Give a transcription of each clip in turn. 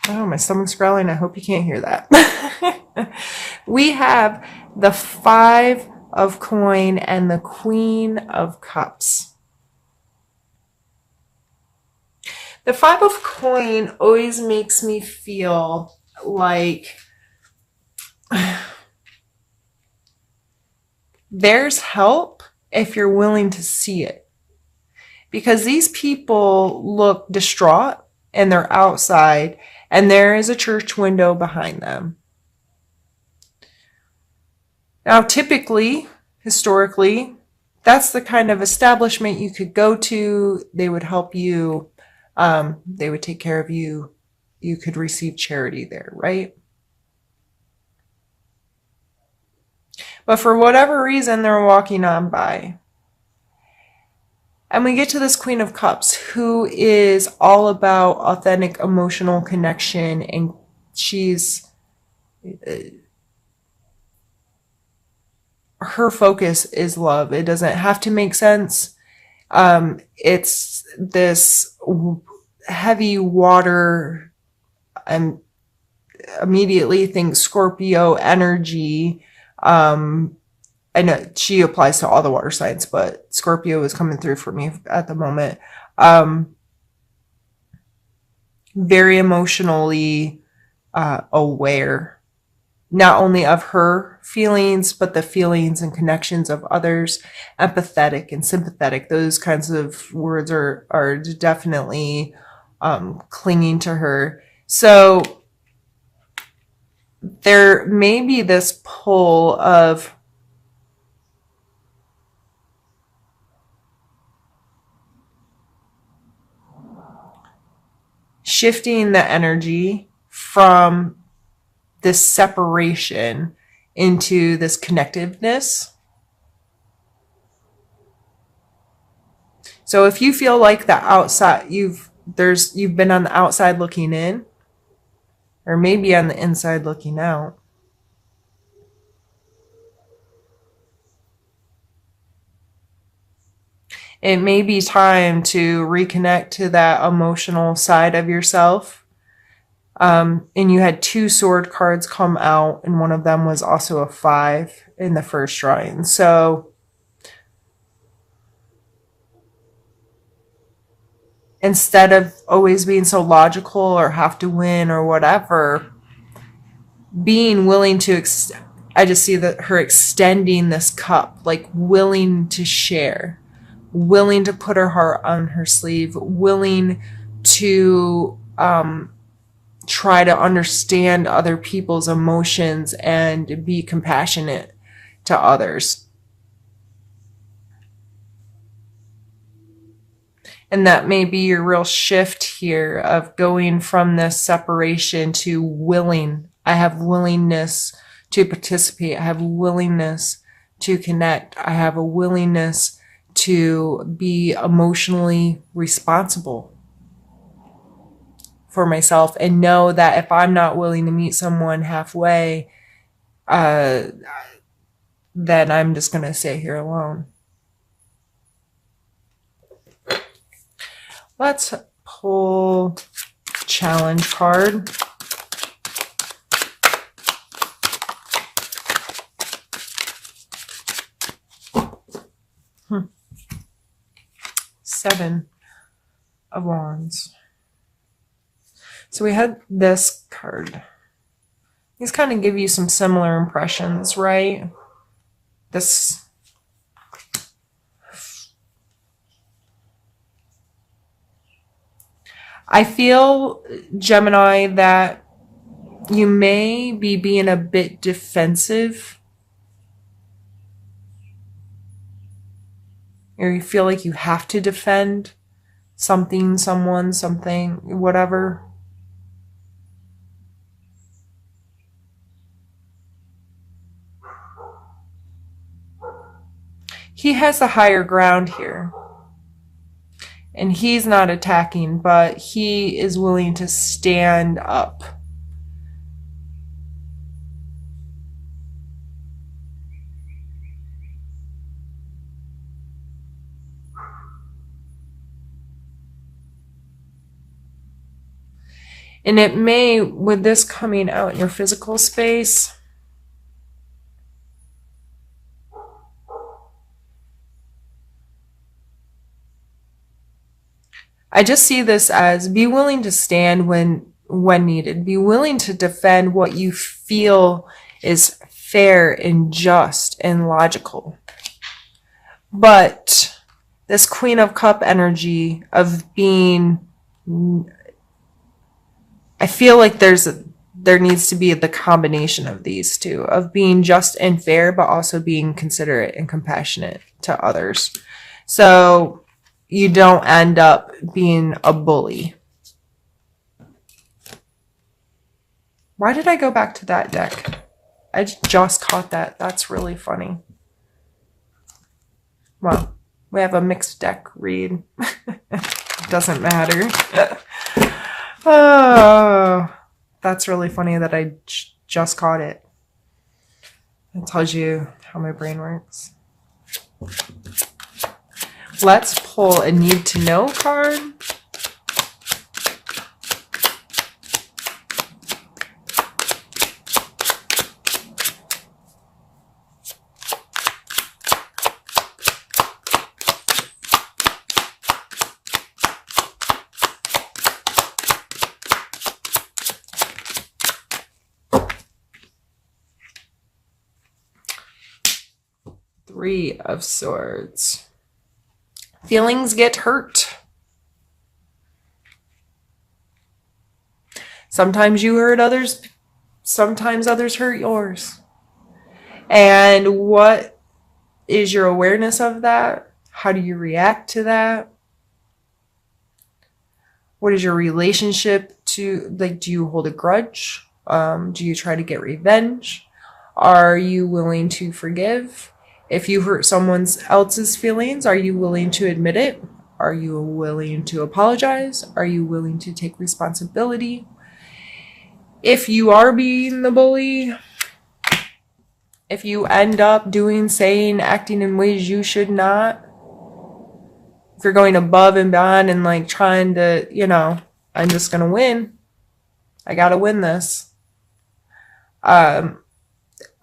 Oh, my stomach's growling. I hope you can't hear that. We have the Five of Coin and the Queen of Cups. The Five of Coin always makes me feel like there's help if you're willing to see it. Because these people look distraught and they're outside, and there is a church window behind them. Now, typically, historically, that's the kind of establishment you could go to. They would help you. They would take care of you. You could receive charity there, right? But for whatever reason, they're walking on by. And we get to this Queen of Cups, who is all about authentic emotional connection, and she's her focus is love. It doesn't have to make sense. It's this heavy water, and immediately think Scorpio energy. I know she applies to all the water signs, but Scorpio is coming through for me at the moment. Very emotionally aware, not only of her feelings, but the feelings and connections of others. Empathetic and sympathetic. Those kinds of words are definitely clinging to her. So there may be this pull of shifting the energy from this separation into this connectiveness. So if you feel like the outside, you've been on the outside looking in, or maybe on the inside looking out. It may be time to reconnect to that emotional side of yourself. And you had two sword cards come out, and one of them was also a 5 in the first drawing. So instead of always being so logical or have to win or whatever, being willing to, I just see that her extending this cup, like willing to share, willing to put her heart on her sleeve, willing to try to understand other people's emotions and be compassionate to others. And that may be your real shift here of going from this separation to willing. I have willingness to participate. I have willingness to connect. I have a willingness to be emotionally responsible for myself, and know that if I'm not willing to meet someone halfway, then I'm just going to stay here alone. Let's pull challenge card. Seven of Wands. So we had this card. These kind of give you some similar impressions, right? This I feel, Gemini, that you may be being a bit defensive, or you feel like you have to defend something, someone, something, whatever. He has the higher ground here. And he's not attacking, but he is willing to stand up. And it may, with this coming out in your physical space, I just see this as be willing to stand when needed. Be willing to defend what you feel is fair and just and logical. But this Queen of Cup energy of being, I feel like there needs to be the combination of these two, of being just and fair, but also being considerate and compassionate to others. So you don't end up being a bully. Why did I go back to that deck? I just caught that. That's really funny. Well, we have a mixed deck read. Doesn't matter. Oh, that's really funny that I just caught it. It tells you how my brain works. Let's pull a need to know card. Three of Swords. Feelings get hurt. Sometimes you hurt others, sometimes others hurt yours. And what is your awareness of that? How do you react to that? What is your relationship to, like, do you hold a grudge? Do you try to get revenge? Are you willing to forgive? If you hurt someone else's feelings, are you willing to admit it? Are you willing to apologize? Are you willing to take responsibility? If you are being the bully, if you end up doing, saying, acting in ways you should not, if you're going above and beyond and like trying to, you know, I'm just going to win. I got to win this.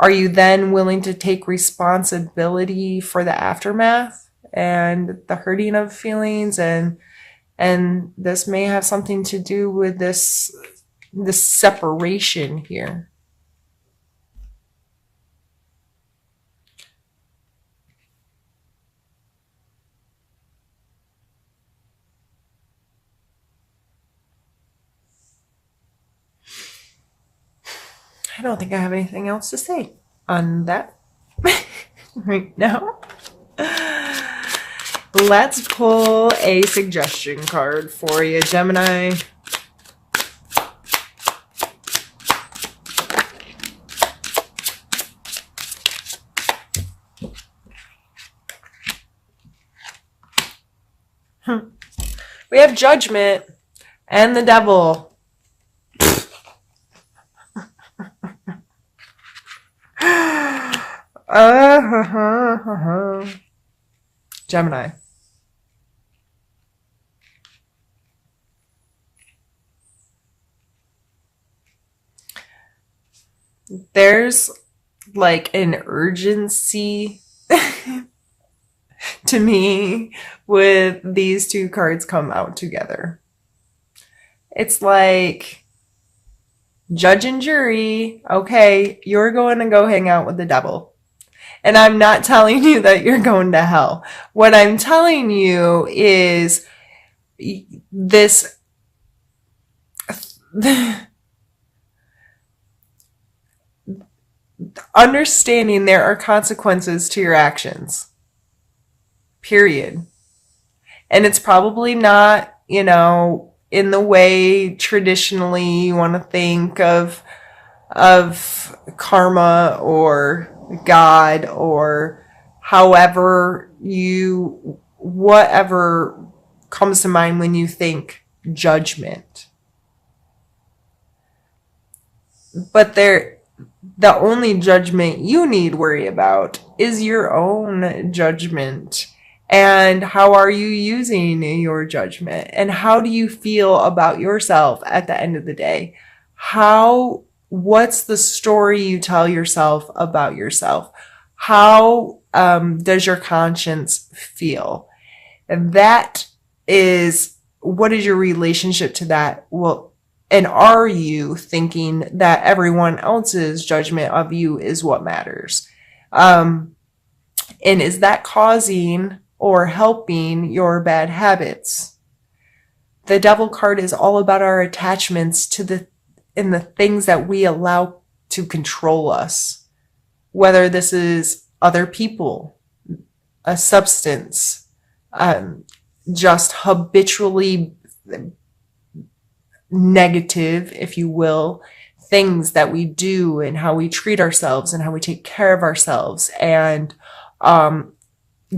Are you then willing to take responsibility for the aftermath and the hurting of feelings? And this may have something to do with this separation here. I don't think I have anything else to say on that right now. Let's pull a suggestion card for you, Gemini. We have Judgment and the Devil. Gemini. There's like an urgency to me with these two cards come out together. It's like judge and jury. Okay, you're going to go hang out with the devil. And I'm not telling you that you're going to hell. What I'm telling you is this understanding there are consequences to your actions. Period. And it's probably not, you know, in the way traditionally you want to think of karma or God or however you, whatever comes to mind when you think judgment. But the only judgment you need worry about is your own judgment And how are you using your judgment? And how do you feel about yourself at the end of the day? What's the story you tell yourself about yourself? How does your conscience feel? And that is, what is your relationship to that? Well, and are you thinking that everyone else's judgment of you is what matters? And is that causing or helping your bad habits? The devil card is all about our attachments to the things that we allow to control us. Whether this is other people, a substance, just habitually negative, if you will, things that we do and how we treat ourselves and how we take care of ourselves and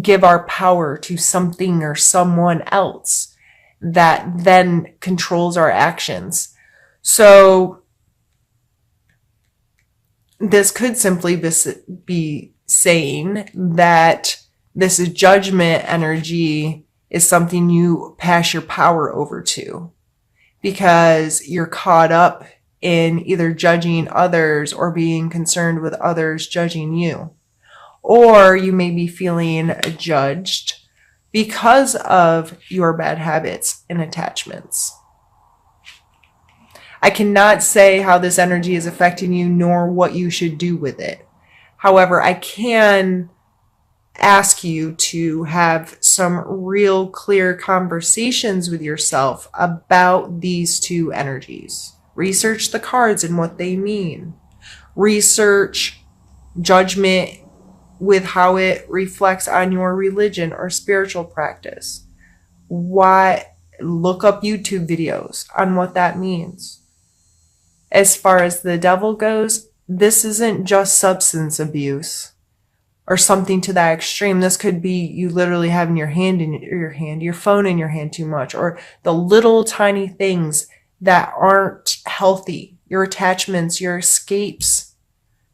give our power to something or someone else that then controls our actions. So this could simply be saying that this judgment energy is something you pass your power over to because you're caught up in either judging others or being concerned with others judging you. Or you may be feeling judged because of your bad habits and attachments. I cannot say how this energy is affecting you nor what you should do with it. However, I can ask you to have some real clear conversations with yourself about these two energies. Research the cards and what they mean. Research judgment with how it reflects on your religion or spiritual practice. Look up YouTube videos on what that means. As far as the devil goes, this isn't just substance abuse or something to that extreme. This could be you literally having your phone in your hand too much, or the little tiny things that aren't healthy, your attachments, your escapes.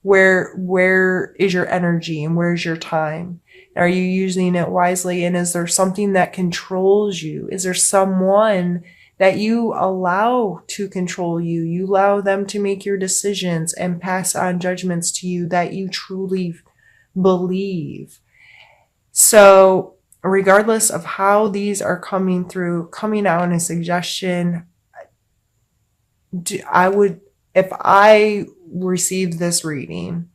Where is your energy and where's your time? Are you using it wisely? And is there something that controls you? Is there someone that you allow to control you? You allow them to make your decisions and pass on judgments to you that you truly believe. So regardless of how these are coming out in a suggestion, if I received this reading,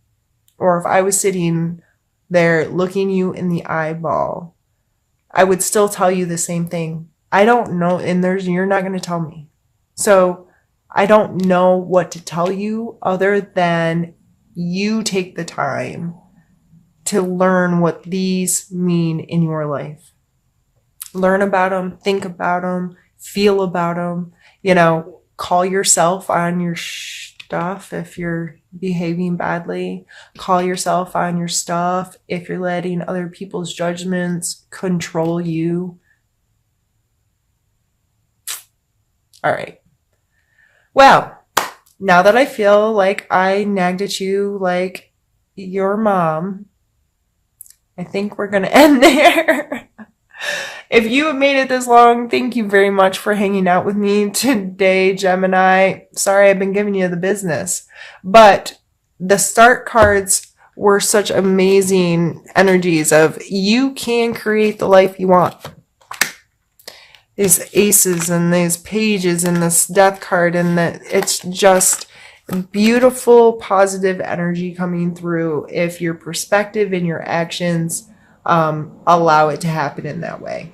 or if I was sitting there looking you in the eyeball, I would still tell you the same thing. I don't know, and you're not going to tell me. So I don't know what to tell you other than you take the time to learn what these mean in your life. Learn about them, think about them, feel about them, call yourself on your stuff if you're behaving badly. Call yourself on your stuff if you're letting other people's judgments control you. All right. Well, now that I feel like I nagged at you like your mom, I think we're going to end there. If you have made it this long, thank you very much for hanging out with me today, Gemini. Sorry I've been giving you the business, but the start cards were such amazing energies of you can create the life you want. These aces and these pages and this death card, and it's just beautiful, positive energy coming through if your perspective and your actions allow it to happen in that way.